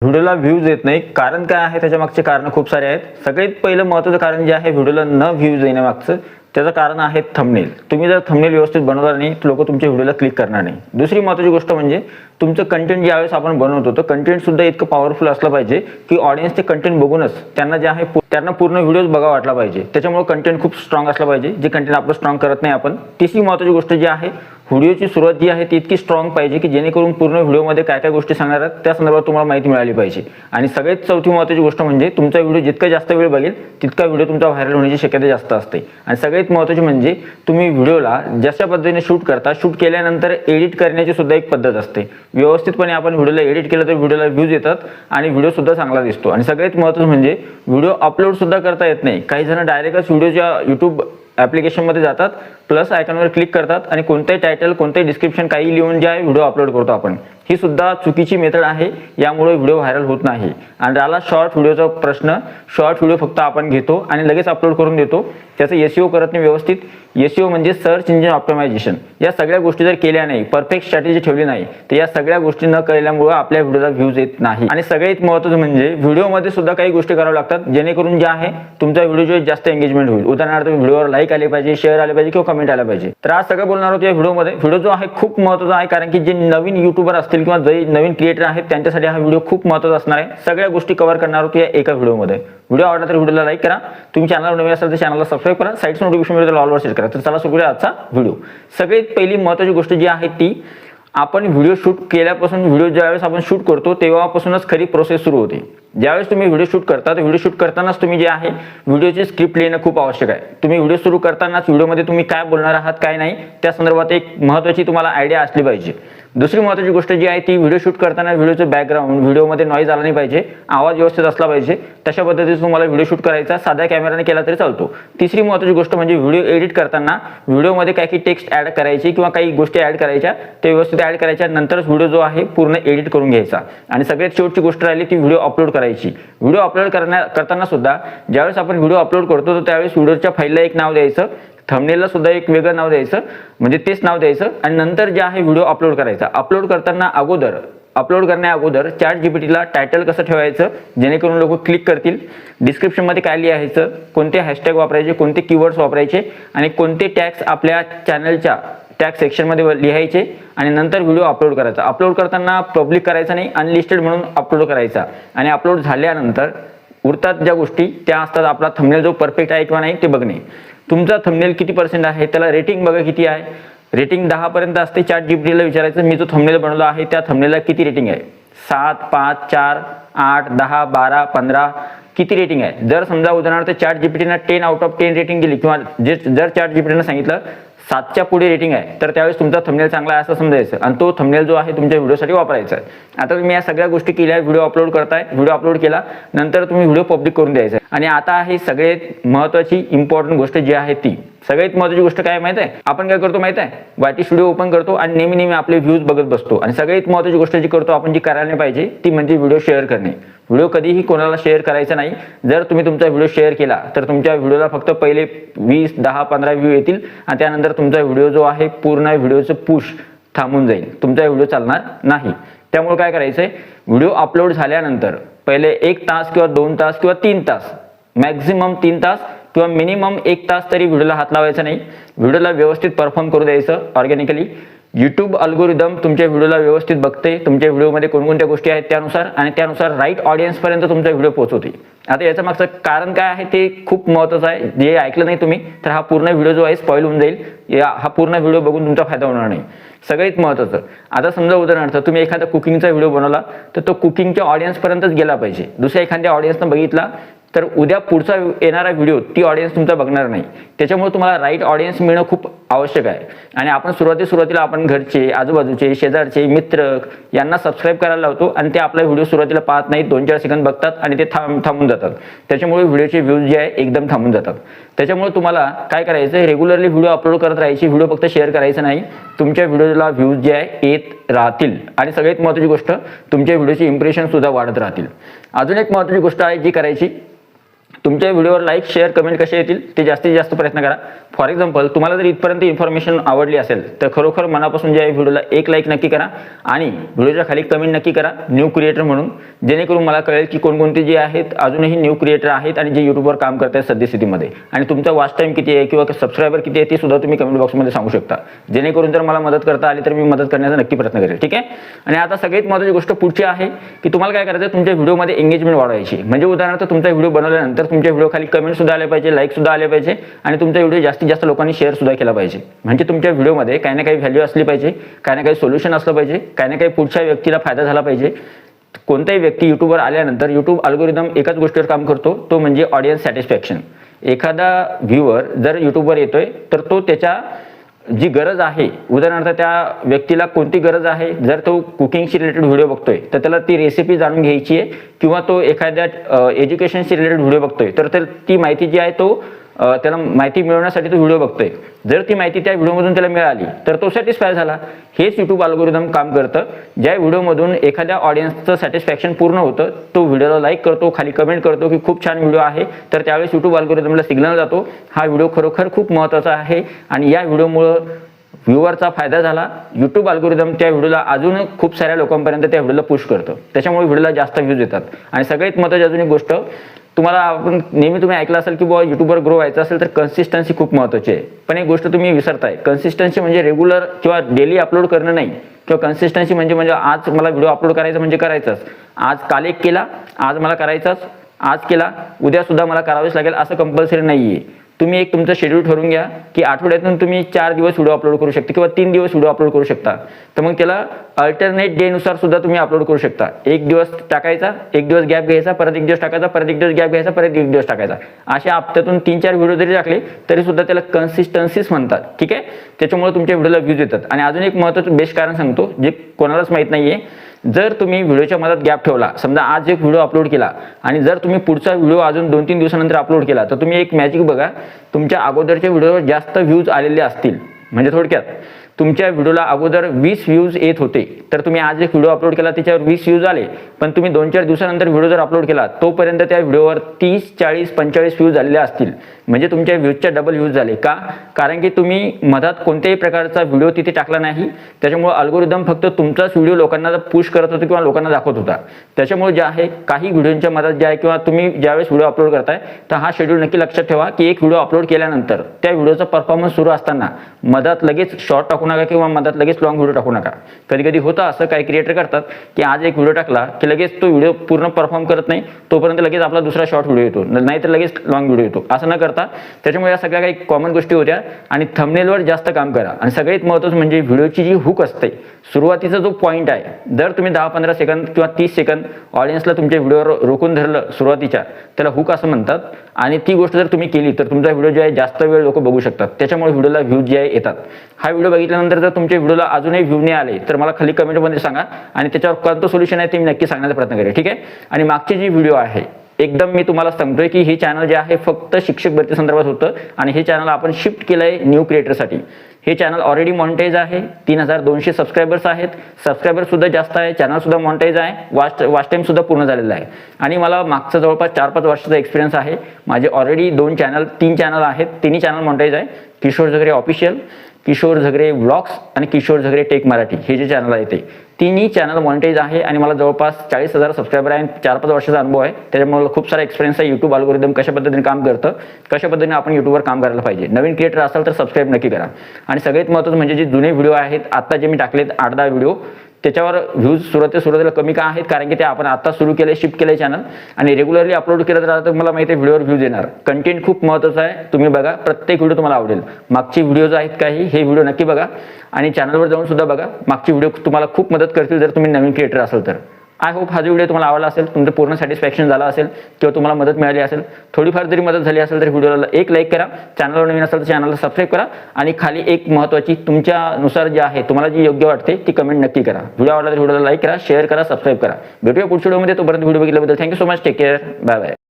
व्हिडिओला व्ह्यूज येत नाही, कारण काय आहे? त्याच्या मागचे कारण खूप सारे आहेत. सगळ्यात पहिलं महत्त्वाचं कारण जे आहे व्हिडिओला न व्ह्यूज येण्यामागचं, त्याचं कारण आहे थंबनेल. तुम्ही जर थंबनेल व्यवस्थित बनवला नाही तर लोक तुमच्या व्हिडिओला क्लिक करणार नाही. दुसरी महत्त्वाची गोष्ट म्हणजे तुमचं कंटेंट ज्यावेळेस आपण बनवतो तर कंटेंट सुद्धा इतकं पॉवरफुल असलं पाहिजे की ऑडियन्स ते कंटेंट बघूनच त्यांना जे आहे त्यांना पूर्ण व्हिडिओज बघा वाटला पाहिजे. त्याच्यामुळे कंटेंट खूप स्ट्रॉंग असलं पाहिजे, जे कंटेंट आपलं स्ट्रॉंग करत नाही आपण. तिसरी महत्त्वाची गोष्ट जी आहे, व्हिडिओची सुरुवात जी आहे ती इतकी स्ट्रॉंग पाहिजे की जेणेकरून पूर्ण व्हिडिओमध्ये काय काय गोष्टी सांगणार आहेत त्या संदर्भात तुम्हाला माहिती मिळाली पाहिजे. आणि सगळ्यात चौथी महत्त्वाची गोष्ट म्हणजे तुमचा व्हिडिओ जितका जास्त वेळ बघेल तितका व्हिडिओ तुमचा व्हायरल होण्याची शक्यता जास्त असते. आणि सगळ्यात महत्त्वाची म्हणजे तुम्ही व्हिडिओला जशा पद्धतीने शूट करता, शूट केल्यानंतर एडिट करण्याची सुद्धा एक पद्धत असते. व्यवस्थितपणे आपण व्हिडिओला एडिट केलं तर व्हिडिओला व्ह्यूज येतात आणि व्हिडिओ सुद्धा चांगला दिसतो. आणि सगळ्यात महत्त्वाचं म्हणजे व्हिडिओ अपलोड सुद्धा करता येत नाही. काही जण डायरेक्टच व्हिडिओच्या यूट्यूब ॲप्लिकेशनमध्ये जातात, प्लस आयकॉनवर क्लिक करतात आणि कोणतेही टायटल कोणतेही डिस्क्रिप्शन काही लिहून जे आहे व्हिडिओ अपलोड करतो आपण. ही सुद्धा चुकीची मेथड आहे. यामुळे व्हिडिओ व्हायरल होत नाही. आणि राहिला शॉर्ट व्हिडिओचा प्रश्न, शॉर्ट व्हिडिओ फक्त आपण घेतो आणि लगेच अपलोड करून देतो. त्याचं एसईओ करत नाही व्यवस्थित. एसईओ म्हणजे सर्च इंजिन ऑप्टिमायझेशन. या सगळ्या गोष्टी जर केल्या नाही, परफेक्ट स्ट्रॅटेजी ठेवली नाही, तर या सगळ्या गोष्टी न केल्यामुळे आपल्या व्हिडिओला व्ह्यूज येत नाही. आणि सगळ्यात महत्त्वाचं म्हणजे व्हिडिओमध्ये सुद्धा काही गोष्टी कराव्या लागतात जेणेकरून जे आहे तुमचा व्हिडिओ जास्त एंगेजमेंट होईल. उदाहरणार्थ व्हिडिओवर लाईक आले पाहिजे, शेअर आले पाहिजे किंवा कमेंट आले पाहिजे. तर आज सगळं बोलणार आहोत या व्हिडिओमध्ये. व्हिडिओ जो आहे खूप महत्त्वाचा आहे, कारण की जे नवीन युट्यूबर असतील किंवा जे नवीन क्रिएटर आहेत त्यांच्यासाठी हा व्हिडिओ खूप महत्त्वाचा असणार आहे. सगळ्या गोष्टी कव्हर करणार आहोत या एका व्हिडिओमध्ये. व्हिडिओ आवडला तर व्हिडिओला लाईक करा. तुम्ही चॅनलवर नवीन असाल तर चॅनलला सबस्क्राईब करा. साईडचं नोटिफिकेशन मिळेल तर ऑलवर शेअर करा. तर चला सुरू आजचा व्हिडिओ. सगळ्यात पहिली महत्त्वाची गोष्ट जी आहे ती, आपण व्हिडिओ शूट केल्यापासून व्हिडिओ ज्यावेळेस आपण शूट करतो तेव्हापासूनच खरी प्रोसेस सुरू होते. ज्यावेळेस तुम्ही व्हिडिओ शूट करता तर व्हिडिओ शूट करतानाच तुम्ही जे आहे व्हिडिओची स्क्रिप्ट लिहिणं खूप आवश्यक आहे. तुम्ही व्हिडिओ सुरू करतानाच व्हिडिओमध्ये तुम्ही काय बोलणार आहात काय नाही त्या संदर्भात एक महत्त्वाची तुम्हाला आयडिया असली पाहिजे. दुसरी महत्त्वाची गोष्ट जी आहे ती, व्हिडिओ शूट करताना व्हिडिओचं बॅकग्राऊंड, व्हिडिओमध्ये नॉईज आला नाही पाहिजे, आवाज व्यवस्थित असला पाहिजे. तशा पद्धतीने तुम्हाला व्हिडिओ शूट करायचा साध्या कॅमेराने केला तरी चालतो. तिसरी महत्त्वाची गोष्ट म्हणजे व्हिडिओ एडिट करताना व्हिडिओमध्ये काही टेक्स्ट ॲड करायची किंवा काही गोष्टी ॲड करायच्या, ते व्यवस्थित ॲड करायच्या, नंतरच व्हिडिओ जो आहे पूर्ण एडिट करून घ्यायचा. आणि सगळ्यात शेवटची गोष्ट राहिली ती व्हिडिओ अपलोड करायची. व्हिडिओ अपलोड करताना सुद्धा ज्यावेळेस आपण व्हिडिओ अपलोड करतो तर त्यावेळेस व्हिडिओच्या फाईलला एक नाव द्यायचं, थंबनेलला सुद्धा एक वेगळं नाव द्यायचं, म्हणजे तेच नाव द्यायचं. आणि नंतर जे आहे व्हिडिओ अपलोड करायचा. अपलोड करण्या अगोदर ChatGPTला टायटल कसं ठेवायचं जेणेकरून लोक क्लिक करतील, डिस्क्रिप्शनमध्ये काय लिहायचं, कोणते हॅशटॅग वापरायचे, कोणते कीवर्ड्स वापरायचे आणि कोणते टॅग्स आपल्या चॅनलच्या टॅग सेक्शनमध्ये लिहायचे, आणि नंतर व्हिडिओ अपलोड करायचा. अपलोड करताना पब्लिक करायचा नाही, अनलिस्टेड म्हणून अपलोड करायचा. आणि अपलोड झाल्यानंतर उरतात ज्या गोष्टी त्या असतात, आपला थंबनेल जो परफेक्ट आहे किंवा नाही ते बघणे. तुमचा थंबनेल किती % आहे त्याला रेटिंग बघा किती आहे. रेटिंग 10 पर्यंत असते. ChatGPTला विचारायचं मी जो थंबनेल बनवला आहे त्या थंबनेलला किती रेटिंग आहे. 7, 5, 4, 8, 10, 12, 15 किती रेटिंग आहे. जर समजा उदाहरणार्थ ChatGPTनं 10 आउट ऑफ 10 रेटिंग दिली किंवा जर ChatGPTनं सांगितलं 7च्या पुढे रेटिंग आहे तर त्यावेळेस तुमचा थंबनेल चांगला आहे असं समजायचं आणि तो थंबनेल जो आहे तुमच्या व्हिडिओसाठी वापरायचा आहे. आता तुम्ही या सगळ्या गोष्टी केल्या, व्हिडिओ अपलोड करताय, व्हिडिओ अपलोड केला, नंतर तुम्ही व्हिडिओ पब्लिक करून द्यायचा. आणि आता आहे सगळ्यात महत्त्वाची इम्पॉर्टंट गोष्ट जी आहे ती, सगळ्यात महत्त्वाची गोष्ट काय माहिती आहे, आपण काय करतो माहिती आहे, वाटी स्टुडिओ ओपन करतो आणि नेहमी आपले व्ह्यूज बघत बसतो. आणि सगळ्यात महत्त्वाची गोष्ट जी करतो आपण, जी करायला नाही पाहिजे ती म्हणजे व्हिडिओ शेअर करणे. व्हिडिओ कधीही कोणाला शेअर करायचा नाही. जर तुम्ही तुमचा व्हिडिओ शेअर केला तर तुमच्या व्हिडिओला फक्त पहिले 20, 10, 15 व्ह्यू येतील आणि त्यानंतर तुमचा व्हिडिओ जो आहे पूर्ण व्हिडिओचं पुश थांबून जाईल, तुमचा व्हिडिओ चालणार नाही. त्यामुळे काय करायचं आहे, व्हिडिओ अपलोड झाल्यानंतर पहिले 1 तास किंवा 2 तास किंवा 3 तास, मॅक्झिमम 3 तास किंवा मिनिमम 1 तास तरी व्हिडिओला हात लावायचा नाही. व्हिडिओला व्यवस्थित परफॉर्म करू द्यायचं ऑर्गॅनिकली. यूट्यूब अल्गोरिदम तुमच्या व्हिडिओला व्यवस्थित बघते, तुमच्या व्हिडिओमध्ये कोणकोणत्या गोष्टी आहेत त्यानुसार, आणि त्यानुसार राईट ऑडियन्सपर्यंत तुमचा व्हिडिओ पोहोचवते. आता याचं मागचं कारण काय आहे ते खूप महत्त्वाचं आहे. जे ऐकलं नाही तुम्ही तर हा पूर्ण व्हिडिओ जो आहे स्पॉइल होऊन जाईल. हा पूर्ण व्हिडिओ बघून तुमचा फायदा होणार नाही. सगळ्यात महत्त्वाचं, आता समजा उदाहरणार्थ तुम्ही एखादा कुकिंगचा व्हिडिओ बनवला तर तो कुकिंगच्या ऑडियन्सपर्यंतच गेला पाहिजे. दुसऱ्या एखाद्या ऑडियन्सनं बघितला तर उद्या पुढचा येणारा व्हिडिओ ती ऑडियन्स तुमचा बघणार नाही. त्याच्यामुळे तुम्हाला राईट ऑडियन्स मिळणं खूप आवश्यक आहे. आणि आपण सुरुवातीला आपण घरचे, आजूबाजूचे, शेजारचे, मित्र यांना सबस्क्राईब करायला लावतो आणि ते आपला व्हिडिओ सुरुवातीला पाहत नाहीत, 2-4 सेकंद बघतात आणि ते थांबून जातात. त्याच्यामुळे व्हिडिओचे व्ह्यूज जे आहे एकदम थांबून जातात. त्याच्यामुळे तुम्हाला काय करायचं, रेग्युलरली व्हिडिओ अपलोड करत राहायची. व्हिडिओ फक्त शेअर करायचं नाही. तुमच्या व्हिडिओला व्ह्यूज जे आहे येत राहतील आणि सगळ्यात महत्त्वाची गोष्ट, तुमच्या व्हिडिओची इम्प्रेशन सुद्धा वाढत राहतील. अजून एक महत्त्वाची गोष्ट आहे जी करायची, तुमच्या व्हिडिओवर लाईक शेअर कमेंट कसे येतील ते जास्तीत जास्त प्रयत्न करा. फॉर एक्झाम्पल तुम्हाला जर इथपर्यंत इन्फॉर्मेशन आवडली असेल तर खरोखर मनापासून ज्या व्हिडिओला एक लाईक नक्की करा आणि व्हिडिओच्या खाली कमेंट नक्की करा न्यू क्रिएटर म्हणून, जेणेकरून मला कळेल की कोणकोणते जे आहेत अजूनही न्यू क्रिएटर आहेत आणि जे यूट्यूबवर काम करत आहेत सद्यस्थितीमध्ये, आणि तुमचा वॉच टाईम किती आहे किंवा सबस्क्रायबर किती आहे ते सुद्धा तुम्ही कमेंट बॉक्समध्ये सांगू शकता. जेणेकरून जर मला मदत करता आली तर मी मदत करण्याचा नक्की प्रयत्न करेल. ठीक आहे. आणि आता सगळ्यात महत्त्वाची गोष्ट पुढची आहे की तुम्हाला काय करायचं, तुमच्या व्हिडिओमध्ये एंगेजमेंट वाढवायची. म्हणजे उदाहरणार्थ तुमचा व्हिडिओ बनवल्यानंतर तुमच्या व्हिडिओ खाली कमेंट सुद्धा आले पाहिजे, लाईक सुद्धा आले पाहिजे आणि तुमचा व्हिडिओ जास्तीत जास्त लोकांनी शेअर सुद्धा केला पाहिजे. म्हणजे तुमच्या व्हिडिओमध्ये काही ना काही व्हॅल्यू असली पाहिजे, काही ना काही सोल्युशन असलं पाहिजे, काही ना काही पुढच्या व्यक्तीला फायदा झाला पाहिजे. कोणताही व्यक्ती यूट्यूबवर आल्यानंतर यूट्यूब अल्गोरिदम एकाच गोष्टीवर काम करतो, तो म्हणजे ऑडियन्स सॅटिस्फॅक्शन. एखादा व्ह्यूअर जर यूट्यूबवर येतोय तर तो त्याच्या जी गरज आहे, उदाहरणार्थ त्या व्यक्तीला कोणती गरज आहे, जर तो कुकिंगशी रिलेटेड व्हिडिओ बघतोय तर त्याला ती रेसिपी जाणून घ्यायची आहे, किंवा तो एखाद्या एज्युकेशनशी रिलेटेड व्हिडिओ बघतोय तर ती माहिती जी आहे तो त्याला माहिती मिळवण्यासाठी तो व्हिडिओ बघतोय. जर ती माहिती त्या व्हिडिओमधून त्याला मिळाली तर तो सॅटिस्फाय झाला. हेच यूट्यूब अल्गोरिदम काम करतं. ज्या व्हिडिओमधून एखाद्या ऑडियन्सचं सॅटिस्फॅक्शन पूर्ण होतं, तो व्हिडिओला लाईक करतो, खाली कमेंट करतो की खूप छान व्हिडिओ आहे, तर त्यावेळेस यूट्यूब अल्गोरिदमला सिग्नल जातो हा व्हिडिओ खरोखर खूप महत्त्वाचा आहे आणि या व्हिडिओमुळं व्ह्यूअरचा फायदा झाला. यूट्यूब अल्गोरिदम त्या व्हिडिओला अजून खूप साऱ्या लोकांपर्यंत त्या व्हिडिओला पुश करतं, त्याच्यामुळे व्हिडिओला जास्त व्ह्यूज येतात. आणि सगळ्यात महत्त्वाची अजून एक गोष्ट, तुम्हाला आपण नेहमी तुम्ही ऐकलं असेल की बुवा यूट्यूबवर ग्रो व्हायचं असेल तर कन्सिस्टन्सी खूप महत्त्वाची आहे. पण एक गोष्ट तुम्ही विसरताय, कन्सिस्टन्सी म्हणजे रेग्युलर किंवा डेली अपलोड करणं नाही, किंवा कन्सिस्टन्सी म्हणजे आज मला व्हिडिओ अपलोड करायचा म्हणजे करायचाच. आज काल एक केला, आज मला करायचाच, आज केला उद्या सुद्धा मला करावेच लागेल असं कंपल्सरी नाही आहे. तुम्ही एक तुमचं शेड्यूल ठरवून घ्या की आठवड्यातून तुम्ही 4 दिवस व्हिडिओ अपलोड करू शकता किंवा 3 दिवस व्हिडिओ अपलोड करू शकता. तर मग त्याला अल्टरनेट डे नुसार सुद्धा तुम्ही अपलोड करू शकता. एक दिवस टाकायचा, एक दिवस गॅप घ्यायचा, परत एक दिवस टाकायचा, परत एक दिवस गॅप घ्यायचा, परत एक दिवस टाकायचा. अशा हप्त्यातून 3-4 व्हिडिओ जरी टाकले तरी सुद्धा त्याला कन्सिस्टन्सीच म्हणतात. ठीक आहे. त्याच्यामुळे तुमच्या व्हिडिओला व्ह्यूज येतात. आणि अजून एक महत्त्वाचं बेस्ट कारण सांगतो जे कोणालाच माहीत नाहीये, जर तुम्ही व्हिडिओच्या मधात गॅप ठेवला, समजा आज एक व्हिडिओ अपलोड केला आणि जर तुम्ही पुढचा व्हिडिओ अजून 2-3 दिवसानंतर अपलोड केला तर तुम्ही एक मॅजिक बघा, तुमच्या अगोदरच्या व्हिडिओवर जास्त व्ह्यूज आलेले असतील. म्हणजे थोडक्यात तुमच्या व्हिडिओला अगोदर 20 व्ह्यूज येत होते, तर तुम्ही आज एक व्हिडिओ अपलोड केला त्याच्यावर 20 व्ह्यूज आले, पण तुम्ही 2-4 दिवसानंतर व्हिडिओ जर अपलोड केला तोपर्यंत त्या व्हिडिओवर 30, 40, 45 व्ह्यूज आलेले असतील. म्हणजे तुमच्या व्ह्यूजच्या डबल व्ह्यूज झाले. का? कारण की तुम्ही मधात कोणत्याही प्रकारचा व्हिडिओ तिथे टाकला नाही. त्याच्यामुळे अल्गोरिदम फक्त तुमचाच व्हिडिओ लोकांना पुश करत होता किंवा लोकांना दाखवत होता. त्याच्यामुळे जे आहे काही व्हिडिओच्या मधात जे आहे किंवा तुम्ही ज्यावेळेस व्हिडिओ अपलोड करताय तर हा शेड्यूल नक्की लक्षात ठेवा की एक व्हिडिओ अपलोड केल्यानंतर त्या व्हिडिओचा परफॉर्मन्स सुरू असताना मधात लगेच शॉर्ट टाकू नका किंवा मधात लगेच लॉंग व्हिडिओ टाकू नका. कधी कधी होतं असं, काही क्रिएटर करतात की आज एक व्हिडिओ टाकला की लगेच तो व्हिडिओ पूर्ण परफॉर्म करत नाही, तोपर्यंत लगेच आपला दुसरा शॉर्ट व्हिडिओ येतो, नाहीतर लगेच लॉंग व्हिडिओ येतो. असं न करता त्याच्यामुळे या सगळ्या काही कॉमन गोष्टी होत्या. आणि थंबनेलवर जास्त काम करा. आणि सगळ्यात महत्त्वाचं म्हणजे व्हिडिओची जी हुक असते, सुरुवातीचा जो पॉईंट आहे, जर तुम्ही 10-15 सेकंद किंवा 30 सेकंद ऑडियन्सला तुमच्या व्हिडिओवर रोखून धरलं सुरुवातीच्या, त्याला हुक असं म्हणतात. आणि ती गोष्ट जर तुम्ही केली तर तुमचा व्हिडिओ जे आहे जास्त वेळ लोक बघू शकतात. त्याच्यामुळे व्हिडिओला व्ह्यूज जे आहे येतात. हा व्हिडिओ बघितल्यानंतर जर तुमच्या व्हिडिओला अजूनही व्ह्यू नाही आले तर मला खाली कमेंटमध्ये सांगा आणि त्याच्यावर कोणतं सोल्युशन आहे ते मी नक्की सांगण्याचा प्रयत्न करेन. ठीक आहे. आणि मागची जी व्हिडिओ आहे एकदम मी तुम्हाला सांगतोय की हे चॅनल जे आहे फक्त शिक्षक भरती संदर्भात होतं आणि हे चॅनल आपण शिफ्ट केलंय न्यू क्रिएटरसाठी. हे चॅनल ऑलरेडी मॉनिटाईज आहे. 3200 सबस्क्रायबर्स आहेत. सबस्क्रायबर सुद्धा जास्त आहे. चॅनल सुद्धा मॉनिटाईज आहे. वॉच टाईम सुद्धा पूर्ण झालेला आहे. आणि मला मागचा जवळपास 4-5 वर्षाचा एक्सपिरियन्स आहे. माझे ऑलरेडी 3 चॅनल आहेत. तिन्ही चॅनल मॉनिटाईज आहे. किशोर झगरे ऑफिशियल, किशोर झगरे व्लॉग्स आणि किशोर झगरे टेक मराठी हे जे चॅनल आहे ते तिन्ही चॅनल मॉनिटाईज आहे. आणि मला जवळपास 40,000 सबस्क्रायबर आहे. 4-5 वर्षाचा अनुभव आहे. त्याच्यामुळे मला खूप सारा एक्सपिरियन्स आहे. यूट्यूब अल्गोरिदम कशा पद्धतीने काम करतं, कशा पद्धतीने आपण यूट्यूबवर काम करायला पाहिजे. नवीन क्रिएटर असाल तर सबस्क्राईब नक्की करा. आणि सगळ्यात महत्त्वाचं म्हणजे जे जुने व्हिडिओ आहेत, आता जे मी टाकलेत 8-10 व्हिडिओ, त्याच्यावर व्ह्यूज सुरुवातीला कमी का आहेत, कारण की ते आपण आता सुरू केले, शिफ्ट केले चॅनल. आणि रेग्युलरली अपलोड केलं तर आता मला माहिती आहे व्हिडिओवर व्ह्यूज येणार. कंटेंट खूप महत्त्वाचं आहे. तुम्ही बघा, प्रत्येक व्हिडिओ तुम्हाला आवडेल. मागची व्हिडिओज आहेत काही, हे व्हिडिओ नक्की बघा आणि चॅनलवर जाऊन सुद्धा बघा. मागची व्हिडिओ तुम्हाला खूप मदत करतील जर तुम्ही नवीन क्रिएटर असाल तर. आय होप हा जो व्हिडिओ तुम्हाला आवडला असेल, तुमचं पूर्ण सॅटिस्फॅक्शन झालं असेल किंवा तुम्हाला मदत मिळाली असेल. थोडीफार जरी मदत झाली असेल तर व्हिडिओला एक लाईक करा. चॅनलवर नवीन असेल तर चॅनलला सबस्क्राईब करा. आणि खाली एक महत्त्वाची तुमच्यानुसार जे आहे, तुम्हाला जी योग्य वाटते ती कमेंट नक्की करा. व्हिडिओ आवडला तर व्हिडिओला लाईक करा, शेअर करा, सबस्क्राईब करा. भेटूया पुढच्या व्हिडिओमध्ये. तोपर्यंत व्हिडिओ बघितल्याबद्दल thank you so much. Take care. Bye bye.